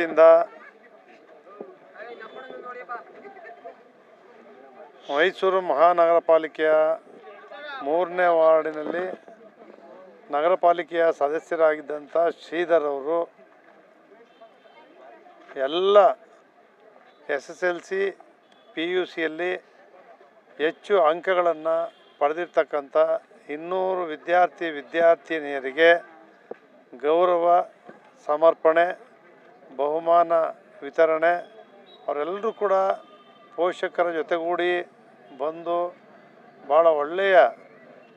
ವತಿಯಿಂದ ಮೈಸೂರು ಮಹಾನಗರ ಪಾಲಿಕೆಯ 3ನೇ ವಾರ್ಡಿನಲ್ಲಿ ನಗರ ಪಾಲಿಕೆಯ ಸದಸ್ಯರಾಗಿದ್ದಂಥ ಶ್ರೀಧರ್ ಅವರು ಎಲ್ಲ SSLC PUCಯಲ್ಲಿ ಹೆಚ್ಚು ಅಂಕಗಳನ್ನು ಪಡೆದಿರ್ತಕ್ಕಂಥ 200 ವಿದ್ಯಾರ್ಥಿನಿಯರಿಗೆ ಗೌರವ ಸಮರ್ಪಣೆ ಬಹುಮಾನ ವಿತರಣೆ ಅವರೆಲ್ಲರೂ ಕೂಡ ಪೋಷಕರ ಜೊತೆಗೂಡಿ ಬಂದು ಭಾಳ ಒಳ್ಳೆಯ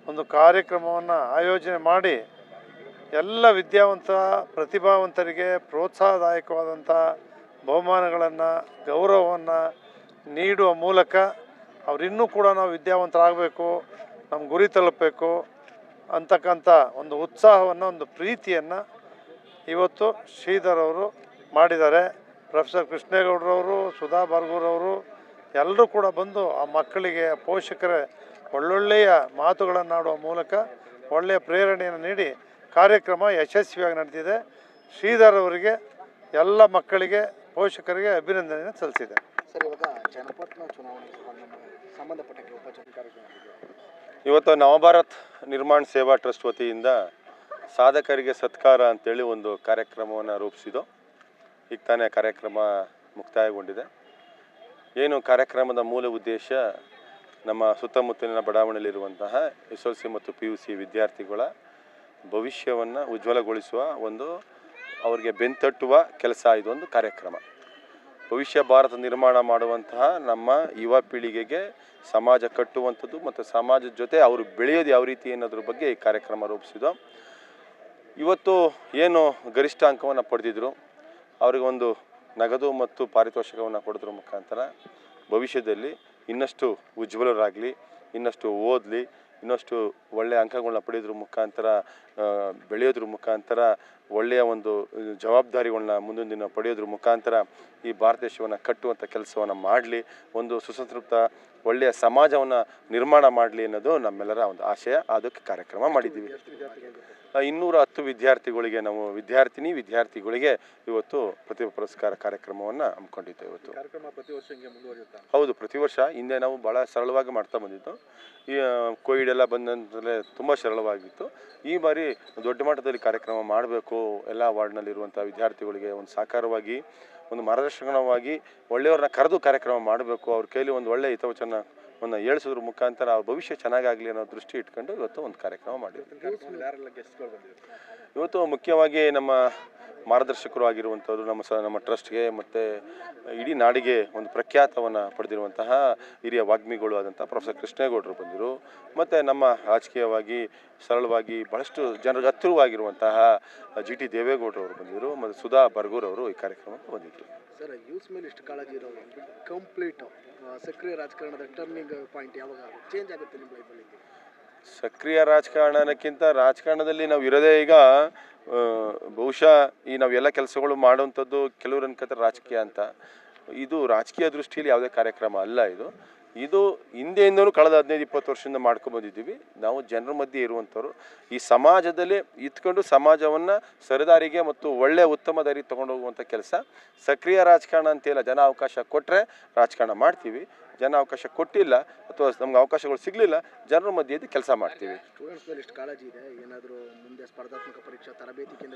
ಒಂದು ಕಾರ್ಯಕ್ರಮವನ್ನು ಆಯೋಜನೆ ಮಾಡಿ ಎಲ್ಲ ವಿದ್ಯಾವಂತ ಪ್ರತಿಭಾವಂತರಿಗೆ ಪ್ರೋತ್ಸಾಹದಾಯಕವಾದಂಥ ಬಹುಮಾನಗಳನ್ನು ಗೌರವವನ್ನು ನೀಡುವ ಮೂಲಕ ಅವರಿನ್ನೂ ಕೂಡ ನಾವು ವಿದ್ಯಾವಂತರಾಗಬೇಕು, ನಮ್ಮ ಗುರಿ ತಲುಪಬೇಕು ಅಂತಕ್ಕಂಥ ಒಂದು ಉತ್ಸಾಹವನ್ನು, ಒಂದು ಪ್ರೀತಿಯನ್ನು ಇವತ್ತು ಶ್ರೀಧರ್ ಅವರು ಮಾಡಿದ್ದಾರೆ. ಪ್ರೊಫೆಸರ್ ಕೃಷ್ಣೇಗೌಡರವರು, ಸುಧಾ ಬರ್ಗೂರವರು ಎಲ್ಲರೂ ಕೂಡ ಬಂದು ಆ ಮಕ್ಕಳಿಗೆ ಪೋಷಕರ ಒಳ್ಳೊಳ್ಳೆಯ ಮಾತುಗಳನ್ನಾಡುವ ಮೂಲಕ ಒಳ್ಳೆಯ ಪ್ರೇರಣೆಯನ್ನು ನೀಡಿ ಕಾರ್ಯಕ್ರಮ ಯಶಸ್ವಿಯಾಗಿ ನಡೆದಿದೆ. ಶ್ರೀಧರ್ ಅವರಿಗೆ ಎಲ್ಲ ಮಕ್ಕಳಿಗೆ ಪೋಷಕರಿಗೆ ಅಭಿನಂದನೆಯನ್ನು ಸಲ್ಲಿಸಿದೆ. ಸರ್, ಇವಾಗ ಜನಪದ ಚುನಾವಣೆಗೆ ಸಂಬಂಧಪಟ್ಟ ಇವತ್ತು ನವಭಾರತ್ ನಿರ್ಮಾಣ ಸೇವಾ ಟ್ರಸ್ಟ್ ವತಿಯಿಂದ ಸಾಧಕರಿಗೆ ಸತ್ಕಾರ ಅಂತೇಳಿ ಒಂದು ಕಾರ್ಯಕ್ರಮವನ್ನು ರೂಪಿಸಿದ್ದು. ಈಗ ತಾನೇ ಕಾರ್ಯಕ್ರಮ ಮುಕ್ತಾಯಗೊಂಡಿದೆ. ಏನು ಕಾರ್ಯಕ್ರಮದ ಮೂಲ ಉದ್ದೇಶ, ನಮ್ಮ ಸುತ್ತಮುತ್ತಲಿನ ಬಡಾವಣೆಯಲ್ಲಿರುವಂತಹ SSLC ಮತ್ತು PUC ವಿದ್ಯಾರ್ಥಿಗಳ ಭವಿಷ್ಯವನ್ನು ಉಜ್ವಲಗೊಳಿಸುವ ಒಂದು, ಅವರಿಗೆ ಬೆಂತಟ್ಟುವ ಕೆಲಸ ಇದೊಂದು ಕಾರ್ಯಕ್ರಮ. ಭವಿಷ್ಯ ಭಾರತ ನಿರ್ಮಾಣ ಮಾಡುವಂತಹ ನಮ್ಮ ಯುವ ಪೀಳಿಗೆಗೆ ಸಮಾಜ ಕಟ್ಟುವಂಥದ್ದು ಮತ್ತು ಸಮಾಜದ ಜೊತೆ ಅವರು ಬೆಳೆಯೋದು ಯಾವ ರೀತಿ ಅನ್ನೋದ್ರ ಬಗ್ಗೆ ಈ ಕಾರ್ಯಕ್ರಮ ರೂಪಿಸಿದ್ದು. ಇವತ್ತು ಏನು ಗರಿಷ್ಠ ಅಂಕವನ್ನು ಪಡೆದಿದ್ರು ಅವರಿಗೆ ಒಂದು ನಗದು ಮತ್ತು ಪಾರಿತೋಷಿಕವನ್ನು ಕೊಡೋದ್ರ ಮುಖಾಂತರ ಭವಿಷ್ಯದಲ್ಲಿ ಇನ್ನಷ್ಟು ಉಜ್ವಲರಾಗಲಿ, ಇನ್ನಷ್ಟು ಓದಲಿ, ಇನ್ನಷ್ಟು ಒಳ್ಳೆಯ ಅಂಕಗಳನ್ನ ಪಡೆಯೋದ್ರ ಮುಖಾಂತರ ಬೆಳೆಯೋದ್ರ ಮುಖಾಂತರ ಒಳ್ಳೆಯ ಒಂದು ಜವಾಬ್ದಾರಿಗಳನ್ನ ಮುಂದಿನ ದಿನ ಪಡೆಯೋದ್ರ ಮುಖಾಂತರ ಈ ಭಾರತ ದೇಶವನ್ನು ಕಟ್ಟುವಂಥ ಕೆಲಸವನ್ನು ಮಾಡಲಿ, ಒಂದು ಸುಸಂತೃಪ್ತ ಒಳ್ಳೆಯ ಸಮಾಜವನ್ನು ನಿರ್ಮಾಣ ಮಾಡಲಿ ಅನ್ನೋದು ನಮ್ಮೆಲ್ಲರ ಒಂದು ಆಶಯ. ಅದಕ್ಕೆ ಕಾರ್ಯಕ್ರಮ ಮಾಡಿದ್ದೀವಿ. 210 ವಿದ್ಯಾರ್ಥಿಗಳಿಗೆ, ನಾವು ವಿದ್ಯಾರ್ಥಿಗಳಿಗೆ ಇವತ್ತು ಪ್ರತಿಭಾ ಪುರಸ್ಕಾರ ಕಾರ್ಯಕ್ರಮವನ್ನು ಹಮ್ಮಿಕೊಂಡಿದ್ದೇವೆ. ಇವತ್ತು ಹೌದು, ಪ್ರತಿ ವರ್ಷ ಹಿಂದೆ ನಾವು ಭಾಳ ಸರಳವಾಗಿ ಮಾಡ್ತಾ ಬಂದಿದ್ದು. ಈ ಕೋವಿಡ್ ಎಲ್ಲ ಬಂದಂತಲೇ ತುಂಬ ಸರಳವಾಗಿತ್ತು. ಈ ಬಾರಿ ದೊಡ್ಡ ಮಟ್ಟದಲ್ಲಿ ಕಾರ್ಯಕ್ರಮ ಮಾಡಬೇಕು, ಎಲ್ಲ ವಾರ್ಡ್ನಲ್ಲಿರುವಂಥ ವಿದ್ಯಾರ್ಥಿಗಳಿಗೆ ಒಂದು ಸಾಕಾರವಾಗಿ, ಒಂದು ಮಾರ್ಗದರ್ಶನವಾಗಿ ಒಳ್ಳೆಯವ್ರನ್ನ ಕರೆದು ಕಾರ್ಯಕ್ರಮ ಮಾಡಬೇಕು, ಅವ್ರ ಕೈಲಿ ಒಂದು ಒಳ್ಳೆಯ ಹಿತವಚನವನ್ನು ಹೇಳಿಸೋದ್ರ ಮುಖಾಂತರ ಅವ್ರ ಭವಿಷ್ಯ ಚೆನ್ನಾಗಾಗಲಿ ಅನ್ನೋ ದೃಷ್ಟಿ ಇಟ್ಕೊಂಡು ಇವತ್ತು ಒಂದು ಕಾರ್ಯಕ್ರಮ ಮಾಡಿದ್ವಿ. ಇವತ್ತು ಮುಖ್ಯವಾಗಿ ನಮ್ಮ ಮಾರ್ಗದರ್ಶಕರು ಆಗಿರುವಂಥವ್ರು, ನಮ್ಮ ಟ್ರಸ್ಟ್ಗೆ ಮತ್ತು ಇಡೀ ನಾಡಿಗೆ ಒಂದು ಪ್ರಖ್ಯಾತವನ್ನು ಪಡೆದಿರುವಂತಹ ಹಿರಿಯ ವಾಗ್ಮಿಗಳು ಆದಂಥ ಪ್ರೊಫೆಸರ್ ಕೃಷ್ಣೇಗೌಡರು ಬಂದಿರು, ಮತ್ತು ನಮ್ಮ ರಾಜಕೀಯವಾಗಿ ಸರಳವಾಗಿ ಭಾಳಷ್ಟು ಜನರಿಗೆ ಹತ್ತಿರವಾಗಿರುವಂತಹ GT ದೇವೇಗೌಡರವರು ಬಂದಿದ್ದರು, ಮತ್ತು ಸುಧಾ ಬರ್ಗೂರವರು ಈ ಕಾರ್ಯಕ್ರಮಕ್ಕೆ ಬಂದಿದ್ದರು. ಸರ್, ಯೂಸ್ ಮೇಲೆ ಇಷ್ಟು ಕಾಳಜಿ ಇರೋದು ಕಂಪ್ಲೀಟ್ ಸಕ್ರಿಯ ರಾಜಕಾರಣದ ಟರ್ನಿಂಗ್ ಪಾಯಿಂಟ್ ಯಾವಾಗ ಚೇಂಜ್ ಆಗುತ್ತೆ ನಿಮ್ಮ ಲೈಫಲ್ಲಿ? ಸಕ್ರಿಯ ರಾಜಕಾರಣಕ್ಕಿಂತ ರಾಜಕಾರಣದಲ್ಲಿ ನಾವು ಇರೋದೇ ಈಗ ಬಹುಶಃ ಈ ನಾವೆಲ್ಲ ಕೆಲಸಗಳು ಮಾಡುವಂಥದ್ದು ಕೆಲವರು ಅನ್ಕೋತಾರೆ ರಾಜಕೀಯ ಅಂತ. ಇದು ರಾಜಕೀಯ ದೃಷ್ಟಿಯಲ್ಲಿ ಯಾವುದೇ ಕಾರ್ಯಕ್ರಮ ಅಲ್ಲ. ಇದು ಹಿಂದೆಯಿಂದಲೂ ಕಳೆದ 15-20 ವರ್ಷದಿಂದ ಮಾಡ್ಕೊಂಬಂದಿದ್ದೀವಿ. ನಾವು ಜನರ ಮಧ್ಯೆ ಇರುವಂಥವ್ರು, ಈ ಸಮಾಜದಲ್ಲಿ ಇತ್ಕೊಂಡು ಸಮಾಜವನ್ನು ಸರಿದಾರಿಗೆ ಮತ್ತು ಒಳ್ಳೆಯ ಉತ್ತಮ ದಾರಿ ತೊಗೊಂಡು ಹೋಗುವಂಥ ಕೆಲಸ. ಸಕ್ರಿಯ ರಾಜಕಾರಣ ಅಂತಿಲ್ಲ. ಜನ ಅವಕಾಶ ಕೊಟ್ಟರೆ ರಾಜಕಾರಣ ಮಾಡ್ತೀವಿ, ಜನ ಅವಕಾಶ ಕೊಟ್ಟಿಲ್ಲ ಅಥವಾ ನಮ್ಗೆ ಅವಕಾಶಗಳು ಸಿಗಲಿಲ್ಲ, ಜನರ ಮಧ್ಯೆ ಕೆಲಸ ಮಾಡ್ತೀವಿ.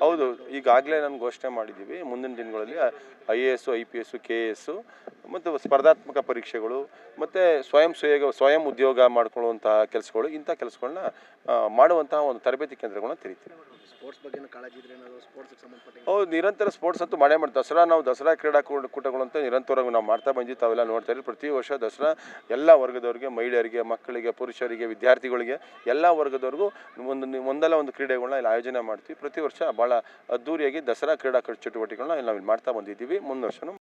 ಹೌದು, ಈಗಾಗಲೇ ನಾನು ಘೋಷಣೆ ಮಾಡಿದ್ದೀವಿ. ಮುಂದಿನ ದಿನಗಳಲ್ಲಿ IAS, IPS, KS ಮತ್ತು ಸ್ಪರ್ಧಾತ್ಮಕ ಪರೀಕ್ಷೆಗಳು ಮತ್ತು ಸ್ವಯಂ ಉದ್ಯೋಗ ಮಾಡ್ಕೊಳ್ಳುವಂತಹ ಕೆಲಸಗಳು, ಇಂಥ ಕೆಲಸಗಳನ್ನ ಮಾಡುವಂತಹ ಒಂದು ತರಬೇತಿ ಕೇಂದ್ರಗಳನ್ನ ತೆರೀತೀವಿ. ಹೌದು, ನಿರಂತರ ಸ್ಪೋರ್ಟ್ಸ್ ಅಂತೂ ಮಾಡೇ ಮಾಡ್ತೀವಿ. ದಸರಾ ಕ್ರೀಡಾಕೂಟಗಳು ಅಂತ ನಿರಂತರವಾಗಿ ನಾವು ಮಾಡ್ತಾ ಬಂದಿದ್ದು, ತಾವೆಲ್ಲ ನೋಡ್ತಾ ಇದ್ದೀವಿ. ಪ್ರತಿ ವರ್ಷ ದಸರಾ ಎಲ್ಲ ವರ್ಗದವ್ರಿಗೆ, ಮಹಿಳೆಯರಿಗೆ, ಮಕ್ಕಳಿಗೆ, ಪುರುಷರಿಗೆ, ವಿದ್ಯಾರ್ಥಿಗಳಿಗೆ ಎಲ್ಲ ವರ್ಗದವ್ರಿಗೂ ಒಂದಲ್ಲ ಒಂದು ಕ್ರೀಡೆಗಳನ್ನ ಇಲ್ಲಿ ಆಯೋಜನೆ ಮಾಡ್ತೀವಿ. ಪ್ರತಿ ವರ್ಷ ಭಾಳ ಅದ್ದೂರಿಯಾಗಿ ದಸರಾ ಕ್ರೀಡಾ ಚಟುವಟಿಕೆಗಳನ್ನ ನಾವು ಇಲ್ಲಿ ಮಾಡ್ತಾ ಬಂದಿದ್ದೀವಿ. ಮುಂದಿನ ವರ್ಷನೂ